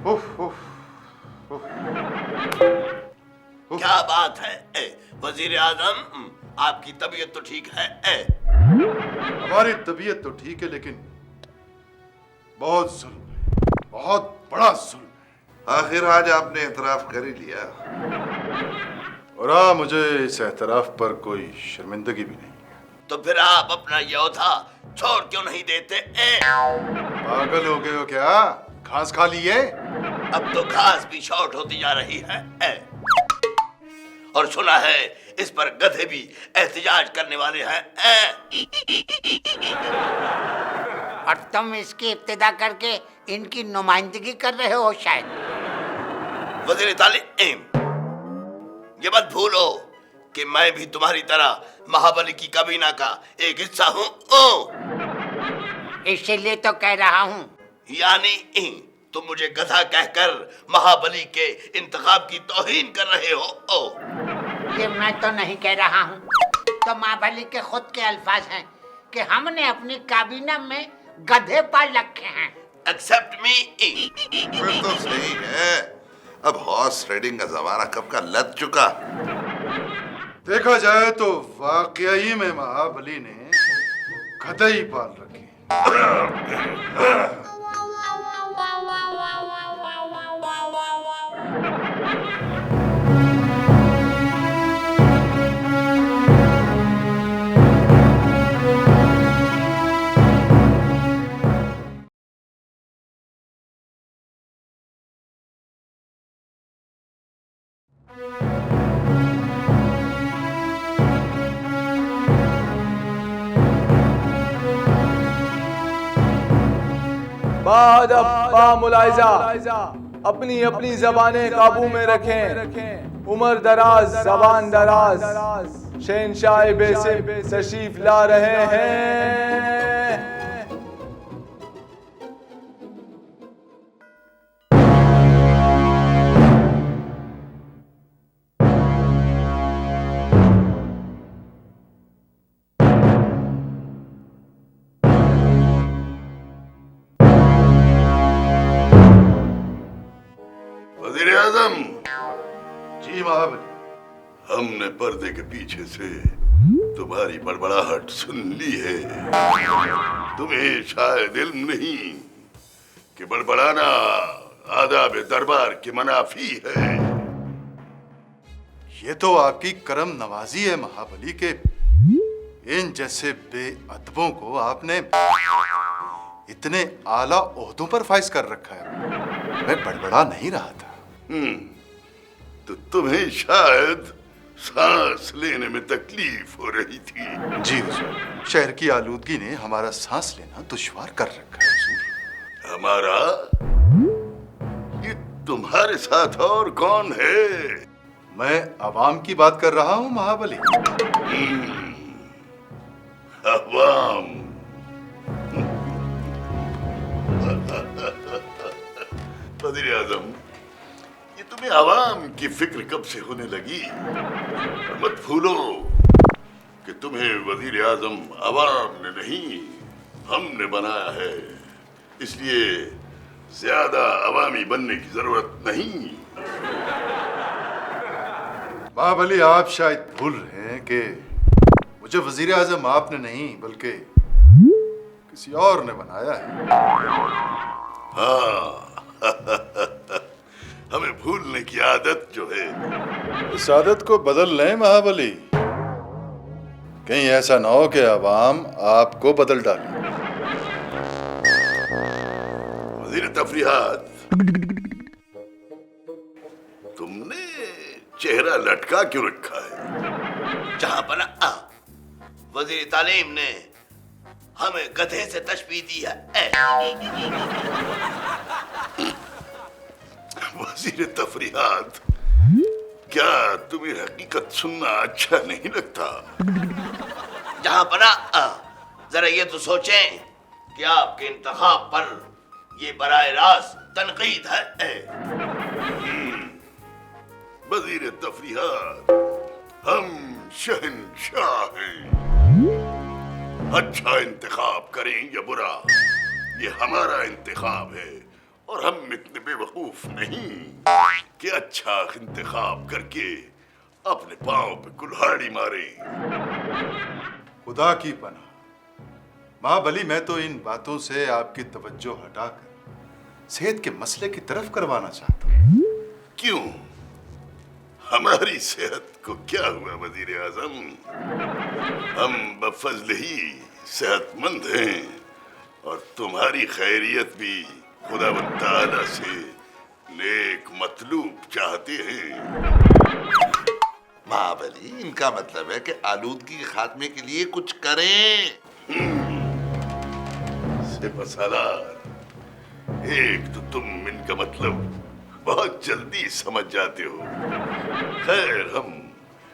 उफ, उफ, उफ, उफ। क्या बात है वजीर आजम, आपकी तबीयत तो ठीक है? हमारी तबीयत तो ठीक है, लेकिन बहुत जुल्म है, बहुत बड़ा जुल्म है। आखिर आज आपने एतराफ कर ही लिया। और हाँ, मुझे इस एतराफ पर कोई शर्मिंदगी भी नहीं। तो फिर आप अपना योद्धा छोड़ क्यों नहीं देते? पागल हो गए हो क्या? घास खा लिए? अब तो घास भी शॉर्ट होती जा रही है। और सुना है इस पर गधे भी एहतजाज करने वाले हैं। और तुम इसकी इब्तिदा करके इनकी नुमाइंदगी कर रहे हो शायद। वज़ीर तालीम, ये मत भूलो कि मैं भी तुम्हारी तरह महाबली की काबीना का एक हिस्सा हूँ। इसीलिए तो कह रहा हूँ। यानी तुम मुझे गधा कहकर महाबली के इंतखाब की तौहीन कर रहे हो। ये मैं तो नहीं कह रहा हूँ, तो महाबली के खुद के अल्फाज हैं कि हमने अपनी काबीना में गधे पाल रखे हैं। एक्सेप्ट मी। फिर तो सही है। अब हॉर्स राइडिंग का जमाना कब का लग चुका। देखा जाए तो वाकई में महाबली ने गधे ही पाल रखे। मुलाइजा अपनी अपनी जबानें काबू में रखें। उमर दराज जबान दराज शहनशाह बेसिम तशरीफ ला रहे हैं। वज़ीर आज़म जी महाबली। हमने पर्दे के पीछे से तुम्हारी बड़बड़ाहट सुन ली है। तुम्हें शायद इल्म नहीं कि बड़बड़ाना आदाब दरबार की मनाफी है। ये तो आपकी करम नवाजी है महाबली के इन जैसे बेअदबों को आपने इतने आला ओहदों पर फाइज कर रखा है। मैं बड़बड़ा नहीं रहा था। तो तुम्हें शायद सांस लेने में तकलीफ हो रही थी। जी हुजूर, शहर की आलूदगी ने हमारा सांस लेना दुश्वार कर रखा है हुजूर। हमारा? ये तुम्हारे साथ और कौन है? मैं अवाम की बात कर रहा हूँ महाबली। अवाम। वज़ीर आज़म, ये तुम्हें अवाम की फिक्र कब से होने लगी? और मत भूलो कि तुम्हें वज़ीर आज़म अवाम ने नहीं हमने बनाया है, इसलिए ज्यादा अवामी बनने की जरूरत नहीं। महाबली, आप शायद भूल रहे हैं कि मुझे वजीर आजम आपने नहीं बल्कि किसी और ने बनाया है। हाँ हमें भूलने की आदत जो है, इस आदत को बदल लें महाबली। कहीं ऐसा ना हो कि अवाम आपको बदल डाले। वज़ीर तफरीहात, तुमने चेहरा लटका क्यों रखा है? जहां पर वज़ीर तालीम ने हमें गधे से तशबीह दी है। वज़ीर तफरीहात, क्या तुम्हें हकीकत सुनना अच्छा नहीं लगता? जहां पर जरा ये तो सोचें कि आपके इंतखाब पर ये बराए रास्त तनकीद है। वज़ीर तफरीहात, हम शहनशाह हैं। अच्छा इंतखाब करें या बुरा, ये हमारा इंतखाब है और हम इतने बेवकूफ नहीं कि अच्छा इंतखाब करके अपने पांव पे कुल्हाड़ी मारे। खुदा की पनाह महाबली, मैं तो इन बातों से आपकी तवज्जो हटाकर सेहत के मसले की तरफ करवाना चाहता हूँ। क्यों? हमारी सेहत को क्या हुआ वजीर आजम? हम बफजल ही सेहतमंद हैं और तुम्हारी खैरियत भी खुदावंद ताला से नेक मतलूब चाहते हैं। महाबली, इनका मतलब है कि आलूदगी के खात्मे के लिए कुछ करें। सिपहसालार, एक तो तुम इनका मतलब बहुत जल्दी समझ जाते हो। खैर, हम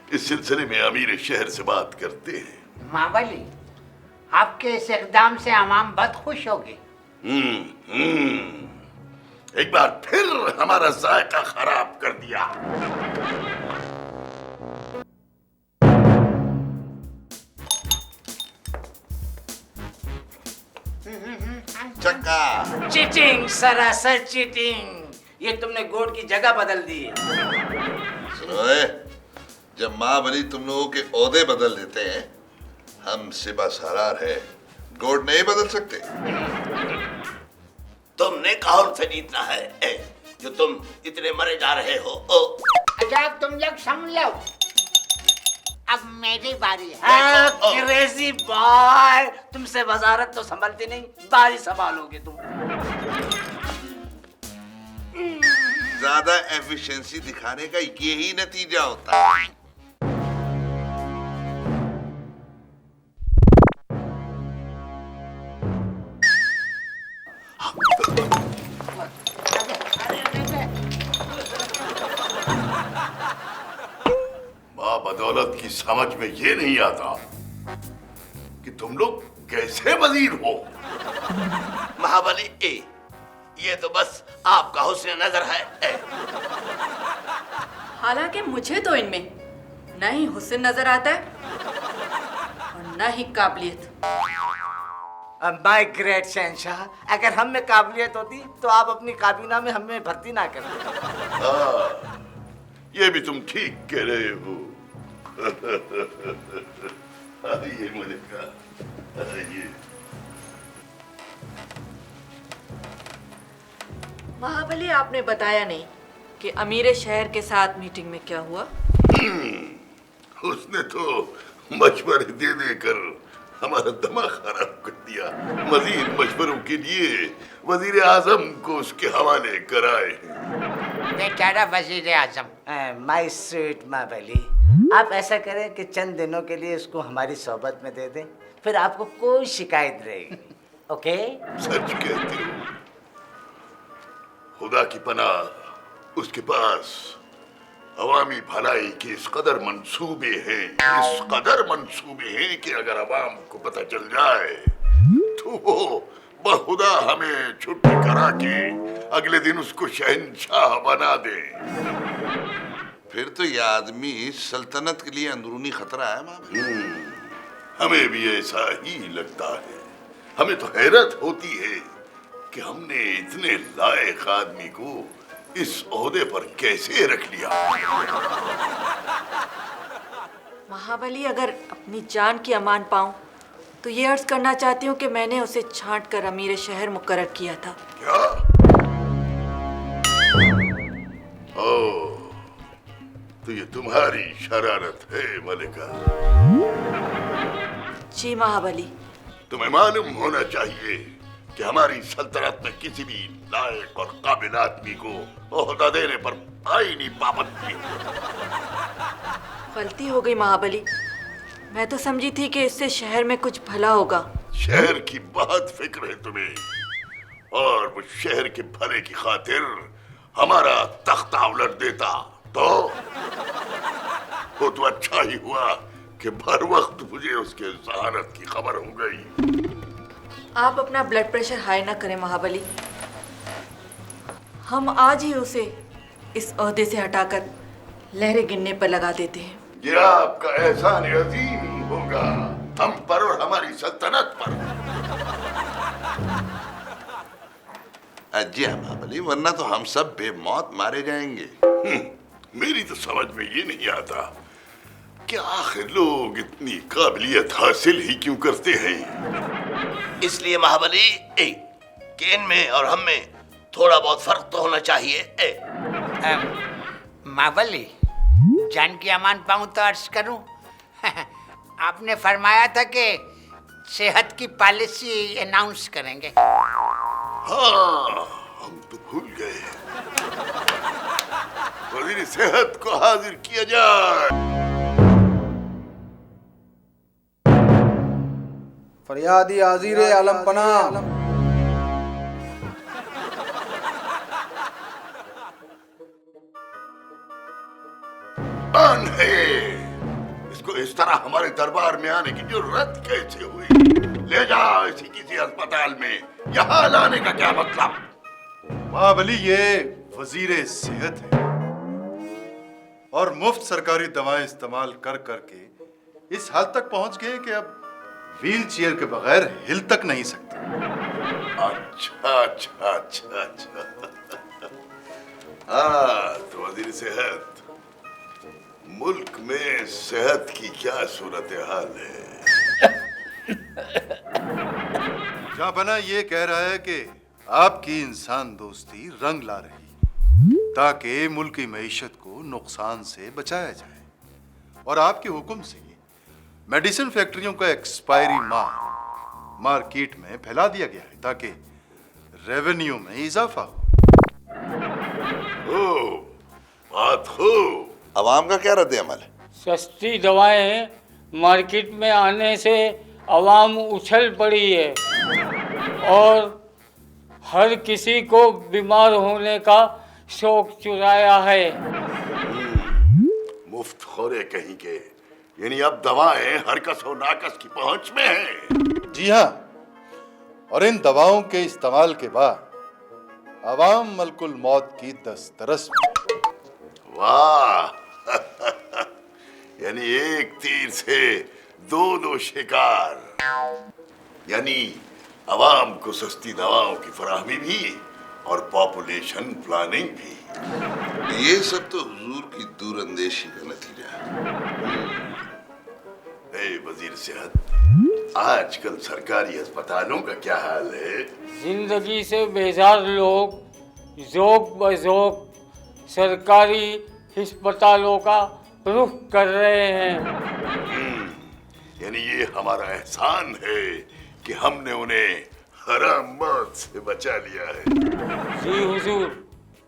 इस सिलसिले में अमीर शहर से बात करते हैं। महाबली, आपके इस इकदाम से आवाम बहुत खुश होगी। एक बार फिर हमारा जायका खराब कर दिया। चक्का। चीटिंग, सरासर चीटिंग। ये तुमने गोट की जगह बदल दी है। सुनो ए, जब महाबली तुम लोगों के ओहदे बदल देते हैं, हम सिपहसालार है, गोट नहीं बदल सकते। तुमने कौन से जीतना है जो तुम इतने मरे जा रहे हो? अच्छा, तुम लोग समझ लो, अब मेरी बारी है। क्रेजी बॉय, तुमसे वजारत तो संभलती नहीं, बारी संभालोगे तुम। ज्यादा एफिशिएंसी दिखाने का यही नतीजा होता है। बदौलत की समझ में ये नहीं आता कि तुम लोग कैसे वजीर हो। महाबली, ये तो बस आपका हुस्न नजर है। हालांकि मुझे तो इनमें न ही हुस्न नजर आता है और न ही काबिलियत। माय ग्रेट शहंशाह, अगर हम में काबिलियत होती तो आप अपनी काबीना में हमें भर्ती ना करते। ये भी तुम ठीक कह रहे हो। आइए मलिका, आइए। महाबली, आपने बताया नहीं कि अमीर शहर के साथ मीटिंग में क्या हुआ। उसने तो मशवरे दे देकर हमारा दिमाग खराब कर दिया। मजीद मशवरों के लिए वजीर आजम को उसके हवाले कराए। बेचारा वजीर आजम। माय स्वीट महाबली, आप ऐसा करें कि चंद दिनों के लिए उसको हमारी सोबत में दे दें, फिर आपको कोई शिकायत रहेगी। ओके? सच कहते हो। खुदा की पनाह, उसके पास अवामी भलाई के इस कदर मंसूबे हैं कि अगर अवाम को पता चल जाए तो वो बहुदा हमें छुट्टी करा के अगले दिन उसको शहंशाह बना दे। फिर तो ये आदमी सल्तनत के लिए अंदरूनी खतरा है महाबली। हमें भी ऐसा ही लगता है। हमें तो हैरत होती है कि हमने इतने लायक आदमी को इस ओहदे पर कैसे रख लिया। महाबली, अगर अपनी जान की अमान पाऊं तो ये अर्ज करना चाहती हूँ कि मैंने उसे छांट कर अमीर शहर मुकर्रर किया था। क्या? ओ, तो ये तुम्हारी शरारत है मलिका। जी महाबली। तुम्हें मालूम होना चाहिए कि हमारी सल्तनत में किसी भी लायक और काबिल आदमी को ओहदा देने पर आईनी पाबंदी है। गलती हो गई महाबली, मैं तो समझी थी कि इससे शहर में कुछ भला होगा। शहर की बहुत फिक्र है तुम्हें, और वो शहर के भले की खातिर हमारा तख्ता उलट देता तो अच्छा ही हुआ कि भर वक्त मुझे उसके जहानत की खबर हो गई। आप अपना ब्लड प्रेशर हाई ना करें महाबली, हम आज ही उसे इस ओहदे से हटाकर लहरें गिनने पर लगा देते हैं। ये आपका एहसान अजीम होगा हम पर और हमारी सल्तनत पर। जी हाँ महाबली, वरना तो हम सब बेमौत मारे जाएंगे। मेरी तो समझ में ये नहीं आता कि आखिर लोग इतनी काबिलियत हासिल ही क्यों करते हैं। इसलिए महाबली कि इनमें और हम में थोड़ा बहुत फर्क तो होना चाहिए। महाबली, जान की अमान पाऊं तो अर्ज करूं। आपने फरमाया था कि सेहत की पॉलिसी अनाउंस करेंगे। हाँ, हम तो भूल गए। वजीर सेहत को हाजिर किया जाए। फरियादी हाजिर आलम पना। इसको इस तरह हमारे दरबार में आने की जरूरत कैसे हुई? ले जाओ इसी किसी अस्पताल में, यहाँ लाने का क्या मतलब? महाबली, ये वजीर सेहत है और मुफ्त सरकारी दवाएं इस्तेमाल कर करके इस हाल तक पहुंच गए कि अब व्हील चेयर के बगैर हिल तक नहीं सकते। अच्छा अच्छा अच्छा अच्छा। हाँ, तो वजीर सेहत, मुल्क में सेहत की क्या सूरत हाल है? जहांपना ये कह रहा है कि आपकी इंसान दोस्ती रंग ला रही ताकि मुल्क की मईशत को नुकसान से बचाया जाए, और आपके हुक्म से मेडिसिन फैक्ट्रियों का एक्सपायरी माल मार्केट में फैला दिया गया है ताकि रेवेन्यू में इजाफा हो। बात हो। अवाम का क्या रद्द अमल है? सस्ती दवाएं मार्केट में आने से अवाम उछल पड़ी है और हर किसी को बीमार होने का शौक चुराया है। मुफ्त खोरे कहीं के, यानी अब दवाएं हर कस और नाकस की पहुंच में हैं। जी हाँ, और इन दवाओं के इस्तेमाल के बाद अवाम मलकुल मौत की दस्तरस में। वाह। यानी एक तीर से दो शिकार, यानी अवाम को सस्ती दवाओं की फराहमी भी और पॉपुलेशन प्लानिंग भी। ये सब तो हुजूर की दूरअंदेशी का नतीजा है। वजीर सेहत, आजकल सरकारी अस्पतालों का क्या हाल है? जिंदगी से बेजार लोग जोक बजोक सरकारी अस्पतालों का रुख कर रहे हैं। यानी ये हमारा एहसान है कि हमने उन्हें हराम मौत से बचा लिया है। जी हुजूर,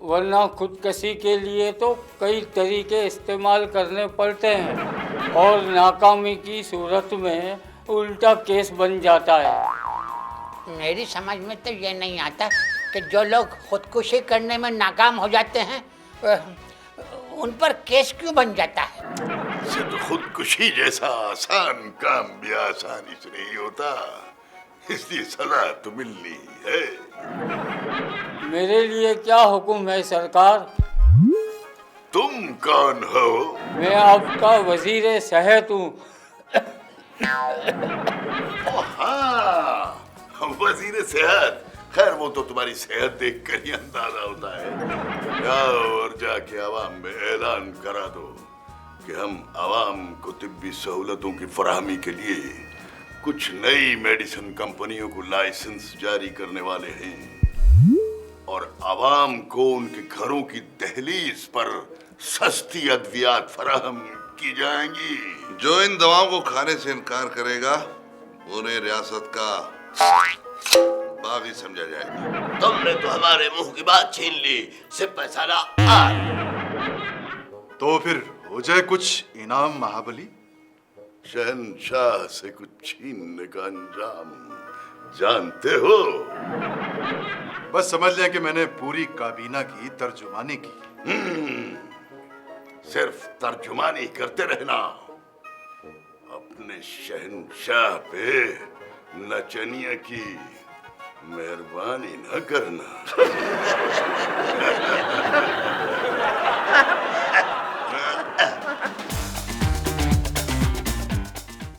वरना खुदकशी के लिए तो कई तरीके इस्तेमाल करने पड़ते हैं और नाकामी की सूरत में उल्टा केस बन जाता है। मेरी समझ में तो ये नहीं आता कि जो लोग खुदकुशी करने में नाकाम हो जाते हैं उन पर केस क्यों बन जाता है? से तो खुदकुशी जैसा आसान काम भी आसानी से नहीं होता, इसलिए सजा तो मिलनी है। मेरे लिए क्या हुक्म है सरकार? तुम कौन हो? मैं आपका वजीर सेहत हूँ। हाँ, वजीर सेहत। खैर वो तो तुम्हारी सेहत देखकर ही अंदाजा होता है। जाओ और जाके आवाम में ऐलान करा दो कि हम आवाम को तिब्बी सहूलतों की फराहमी के लिए कुछ नई मेडिसिन कंपनियों को लाइसेंस जारी करने वाले हैं और आवाम को उनके घरों की दहलीज पर सस्ती अद्वियात फराहम की जाएंगी। जो इन दवाओं को खाने से इनकार करेगा उन्हें रियासत का बागी समझा जाएगा। तुमने तो हमारे मुंह की बात छीन ली, सिर्फ साला। तो फिर हो जाए कुछ इनाम महाबली। शहनशाह से कुछ छीनने का अंजाम जानते हो? बस समझ लें कि मैंने पूरी काबीना की तर्जुमानी की। सिर्फ तर्जुमानी करते रहना, अपने शहनशाह पे नचनिया की मेहरबानी न करना।